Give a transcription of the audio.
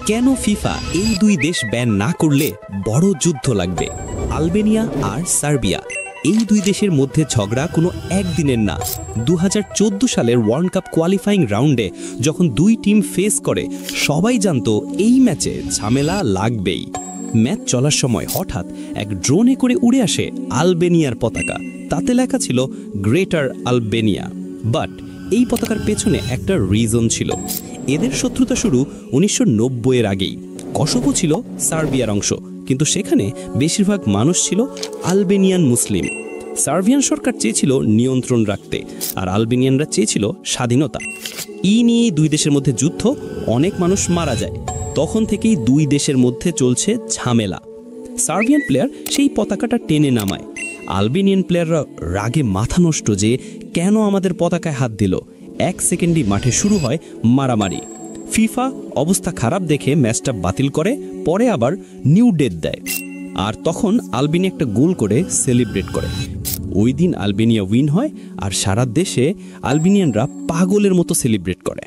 কেন ফিফা এই দুই দেশ ব্যান না করলে বড় যুদ্ধ লাগবে? আলবেনিয়া আর সার্বিয়া, এই দুই দেশের মধ্যে ঝগড়া কোনো একদিনের না। 2014 সালের ওয়ার্ল্ড কাপ কোয়ালিফাইং রাউন্ডে যখন দুই টিম ফেস করে, সবাই জানতো এই ম্যাচে ঝামেলা লাগবেই। ম্যাচ চলার সময় হঠাৎ এক ড্রোনে করে উড়ে আসে আলবেনিয়ার পতাকা। তাতে লেখা ছিল গ্রেটার আলবেনিয়া। বাট এই পতাকার পেছনে একটা রিজন ছিল। এদের শত্রুতা শুরু 1990-এর আগেই। কসোভো ছিল সার্বিয়ার অংশ, কিন্তু সেখানে বেশিরভাগ মানুষ ছিল আলবেনিয়ান মুসলিম। সার্বিয়ান সরকার চেয়েছিল নিয়ন্ত্রণ রাখতে, আর আলবেনিয়ানরা চেয়েছিল স্বাধীনতা। নিয়ে দুই দেশের মধ্যে যুদ্ধ, অনেক মানুষ মারা যায়। তখন থেকেই দুই দেশের মধ্যে চলছে ঝামেলা। সার্বিয়ান প্লেয়ার সেই পতাকাটা টেনে নামায়। আলবেনিয়ান প্লেয়াররা রাগে মাথা নষ্ট যে কেন আমাদের পতাকায় হাত দিল। 1 সেকেন্ডই মাঠে শুরু হয় মারামারি। ফিফা অবস্থা খারাপ দেখে ম্যাচটা বাতিল করে, পরে আবার নিউ ডেট দেয়। আর তখন আলবেনিয়া একটা গোল করে সেলিব্রেট করে। ওই দিন আলবেনিয়া উইন হয়, আর সারা দেশে আলবেনিয়ানরা পাগলের মতো সেলিব্রেট করে।